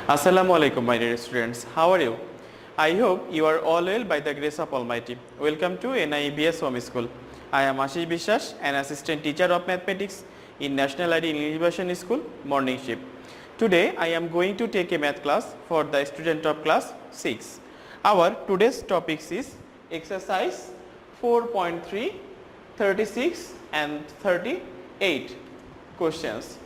Assalamu alaikum, my dear students. How are you? I hope you are all well by the grace of Almighty. Welcome to NIBS Home School. I am Ashis Biswas, an assistant teacher of mathematics in National ID English Version School, morning shift. Today I am going to take a math class for the student of class 6. Our today's topics is exercise 4.3, 36 and 38 questions,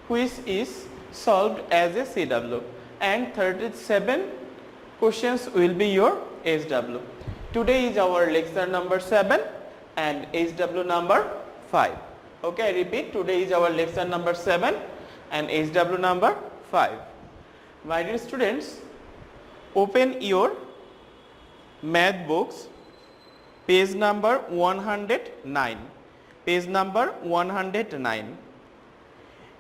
which is solved as a CW, and 37 questions will be your SW. Today is our lecture number 7 and SW number 5. Okay, I repeat, today is our lecture number 7 and SW number 5. My dear students, open your math books, page number 109. Page number 109.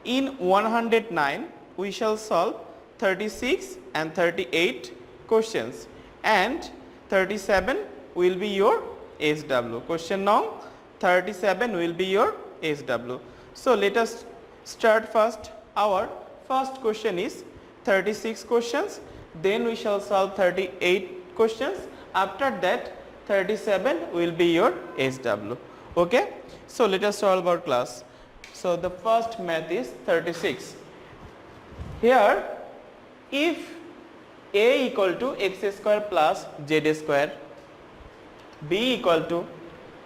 In 109, we shall solve 36 and 38 questions, and 37 will be your SW. Question number 37 will be your SW. So let us start first. Our first question is 36 questions, then we shall solve 38 questions. After that 37 will be your SW. Okay. So let us solve our class. So the first math is 36. Here, if a equal to x square plus z square, b equal to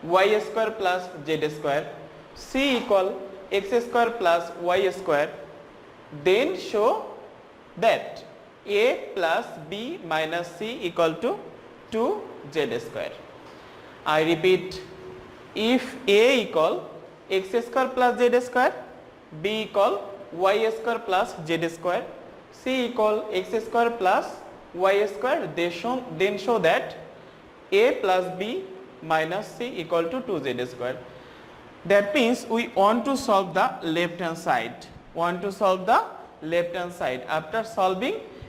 y square plus z square, c equal x square plus y square, then show that a plus b minus c equal to 2z square. I repeat, if a equal x square plus z square, b equal y square plus z square, c equal x square plus y square, then show that a plus b minus c equal to 2z square. That means we want to solve the left hand side. After solving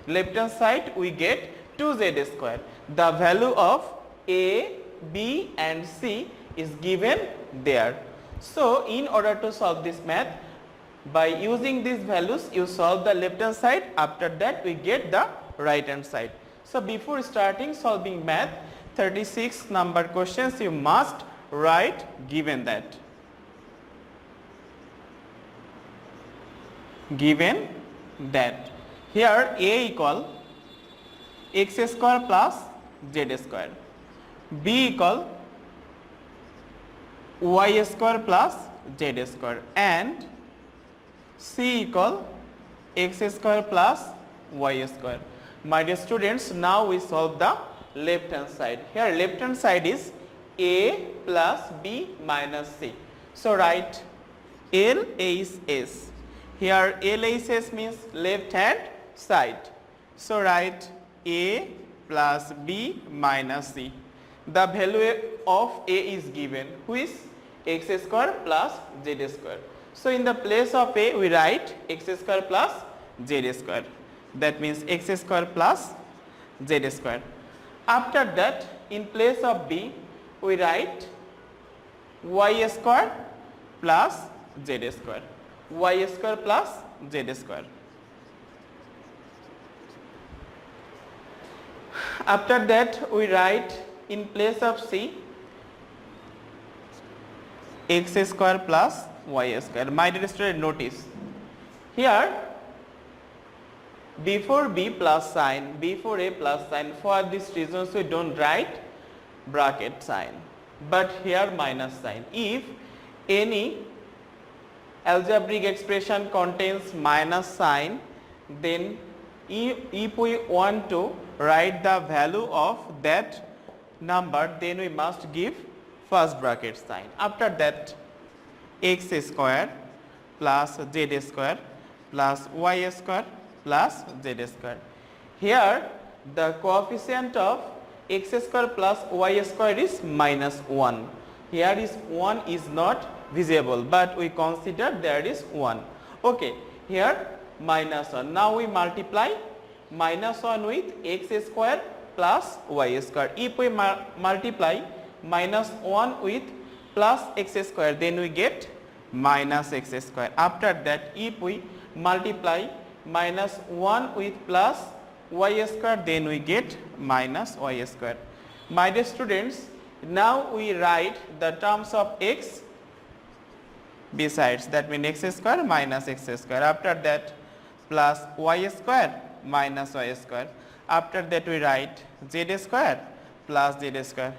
left hand side, we get 2z square. The value of a, b and c is given there. So in order to solve this math, by using these values you solve the left hand side. After that we get the right hand side. So before starting solving math, 36 number questions you must write given that. Here a equal x square plus z square, b equal y square plus z square, and c equal x square plus y square. My dear students, now we solve the left hand side. Here left hand side is a plus b minus c. So write LHS. Here LHS means left hand side. So write a plus b minus c. The value of a is given, which is x square plus z square. So in the place of a we write x square plus z square. That means x square plus z square. After that in place of b we write y square plus z square. Y square plus z square. After that we write in place of c x square plus y square. My dear student, notice here before b plus sign, before a plus sign, for these reasons we don't write bracket sign, but here minus sign. If any algebraic expression contains minus sign, then if we want to write the value of that number, then we must give first bracket sign. After that x square plus z square plus y square plus z square. Here the coefficient of x square plus y square is minus 1. Here is 1 is not visible, but we consider there is 1. Okay, here minus 1. Now we multiply minus 1 with x square plus y square. If we multiply minus 1 with plus x square, then we get minus x square. After that, if we multiply minus 1 with plus y square, then we get minus y square. My dear students, now we write the terms of x besides, that means x square minus x square. After that plus y square minus y square. After that we write z square plus z square.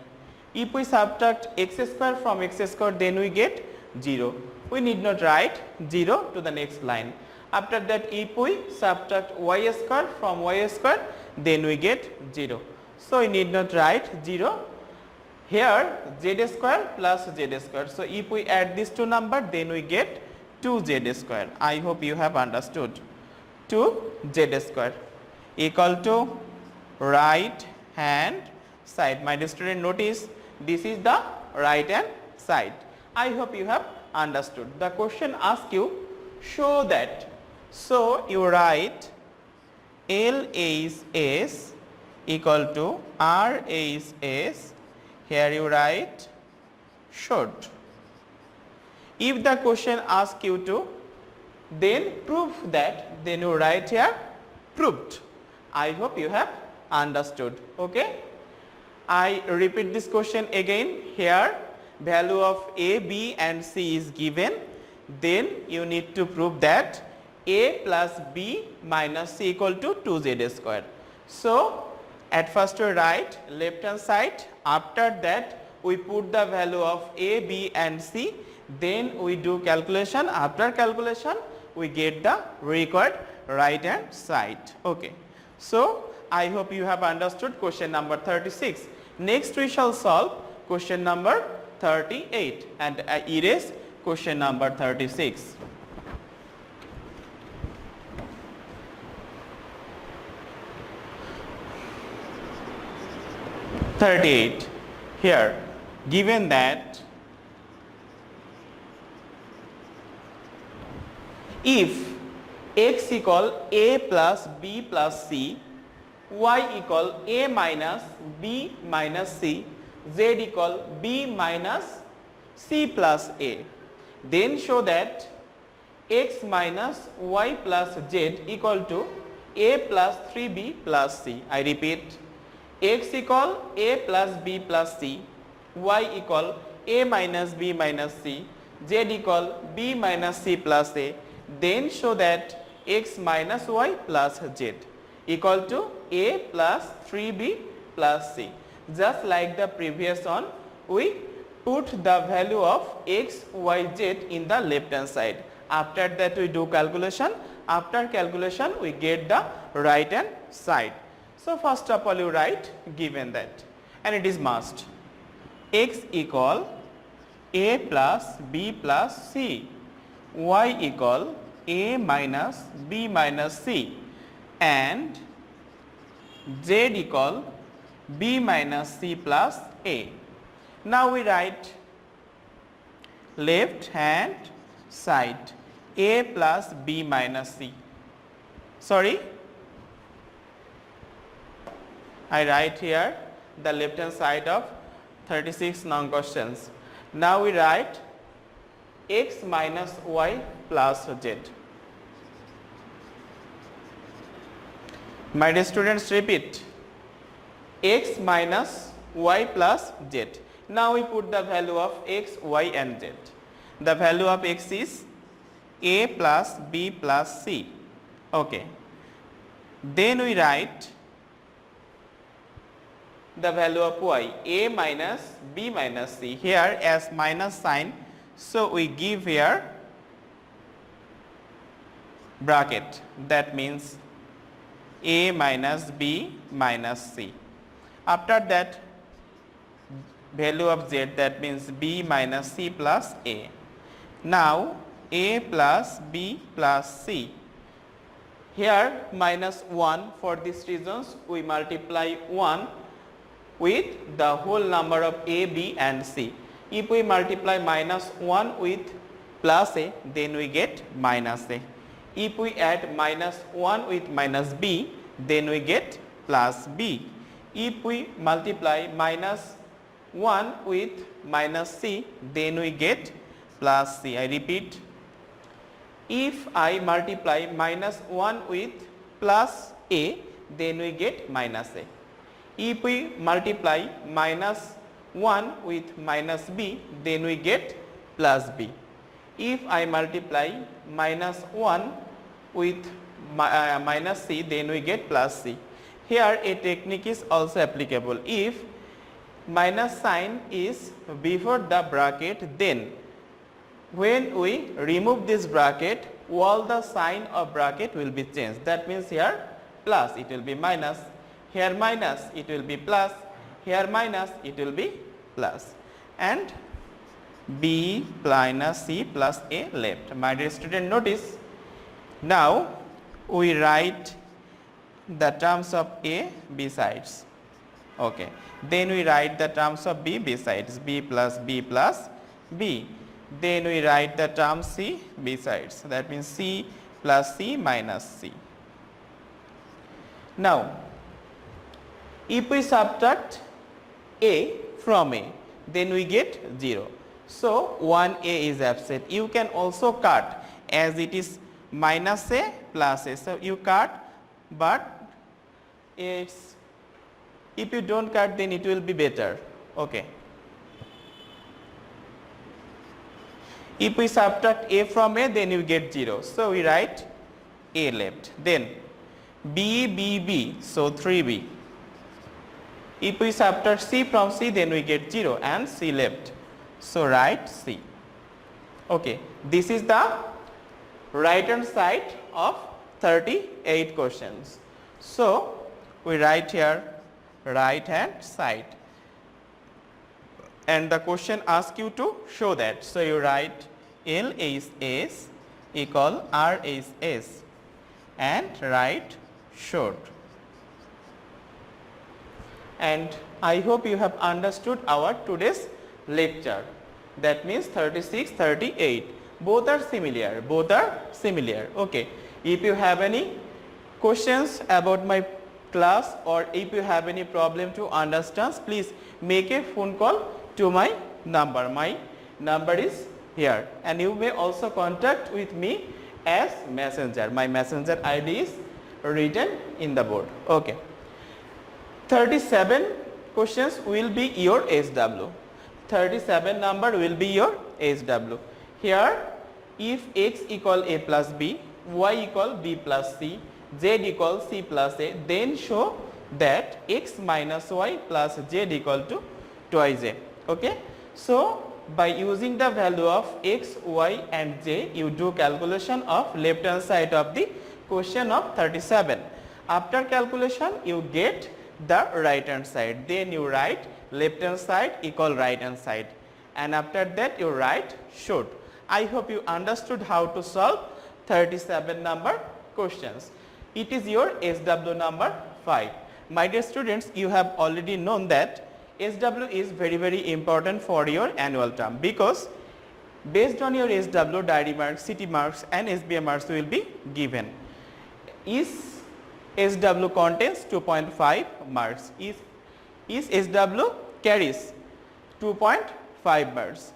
If we subtract x square from x square, then we get 0. We need not write 0 to the next line. After that, if we subtract y square from y square, then we get 0. So we need not write 0. Here z square plus z square. So if we add these two numbers, then we get 2z square. I hope you have understood. 2z square equal to right hand side. My dear student, notice this is the right hand side. I hope you have understood. The question asks you, show that. So you write L is S equal to R is S. Here you write should. If the question asks you to then prove that, then you write here proved. I hope you have understood. Okay. I repeat this question again. Here value of A, B and C is given. Then you need to prove that A plus B minus C equal to 2z square. So at first we write left hand side. After that we put the value of A, B and C. Then we do calculation. After calculation we get the required right hand side. Okay. So I hope you have understood question number 36. Next we shall solve question number 38 and erase question number 36. Here given that if x equal a plus b plus c, y equal a minus b minus c, z equal b minus c plus a, then show that x minus y plus z equal to a plus 3b plus c. I repeat, x equal a plus b plus c, y equal a minus b minus c, z equal b minus c plus a, then show that x minus y plus z equal to a plus 3b plus c. Just like the previous one, we put the value of x, y, z in the left hand side. After that we do calculation. After calculation we get the right hand side. So first of all you write given that, and it is must, x equal a plus b plus c, y equal a minus b minus c, and z equal b minus c plus a. Now we write left hand side a plus b minus c. Sorry, I write here the left hand side of 36 non questions. Now we write x minus y plus z. My dear students, repeat, x minus y plus z. Now we put the value of x, y and z. The value of x is a plus b plus c. Okay. Then we write the value of y, a minus b minus c. Here as minus sign, so we give here bracket. That means a minus b minus c. After that value of z, that means b minus c plus a. Now a plus b plus c. Here minus 1, for these reasons we multiply 1 with the whole number of a, b and c. If we multiply minus 1 with plus a, then we get minus a. If we add minus 1 with minus b, then we get plus b. If we multiply minus 1 with minus c, then we get plus c. I repeat, If I multiply minus 1 with plus a, then we get minus a. If we multiply minus 1 with minus b, then we get plus b. If I multiply minus 1 with minus c, then we get plus c. Here a technique is also applicable. If minus sign is before the bracket, then when we remove this bracket, all the sign of bracket will be changed. That means here plus, it will be minus, here minus, it will be plus, here minus, it will be plus, and b minus c plus a left. My dear student, notice now we write the terms of a besides. Okay, then we write the terms of b besides, b plus b plus b. Then we write the term c besides, that means c plus c minus c. Now if we subtract a from a, then we get 0. So 1a is absent. You can also cut, as it is minus a plus a, so you cut, but it's, if you don't cut, then it will be better. Okay. If we subtract a from a, then you get 0. So we write a left. Then b, b, b, so 3b. If we subtract c from c, then we get 0 and c left. So write c. Okay. This is the right hand side of 38 questions. So we write here right hand side. And the question asks you to show that. So you write L is S equal R is S and write short. And I hope you have understood our today's lecture. That means 36, 38. Both are similar. Both are similar. Okay. If you have any questions about my class, or if you have any problem to understand, please make a phone call to my number. My number is here, and you may also contact with me as messenger. My messenger ID is written in the board. Okay. 37 questions will be your SW. 37 number will be your SW. Here, if x equal a plus b, y equal b plus c, z equal c plus a, then show that x minus y plus z equal to twice a. Okay. So by using the value of x, y and j, you do calculation of left hand side of the question of 37. After calculation, you get the right hand side. Then you write left hand side equal right hand side, and after that you write should. I hope you understood how to solve 37 number questions. It is your SW number 5. My dear students, you have already known that SW is very important for your annual term, because based on your SW, diary marks, city marks and SBA marks will be given. Each SW contains 2.5 marks. Each SW carries 2.5 marks.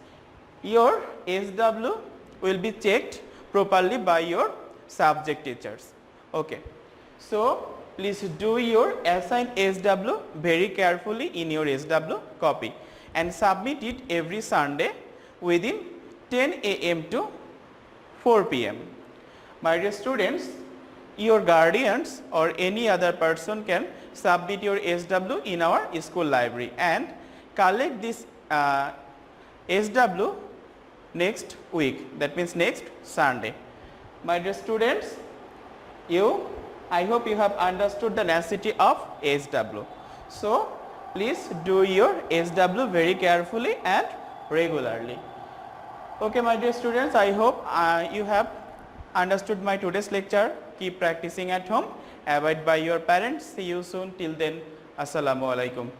Your SW will be checked properly by your subject teachers. Okay. So please do your assigned SW very carefully in your SW copy and submit it every Sunday within 10 a.m. to 4 p.m. My dear students, your guardians or any other person can submit your SW in our school library and collect this SW next week, that means next Sunday. My dear students, I hope you have understood the necessity of SW. So please do your SW very carefully and regularly. Okay, my dear students, I hope you have understood my today's lecture. Keep practicing at home. Abide by your parents. See you soon. Till then, Assalamu alaikum.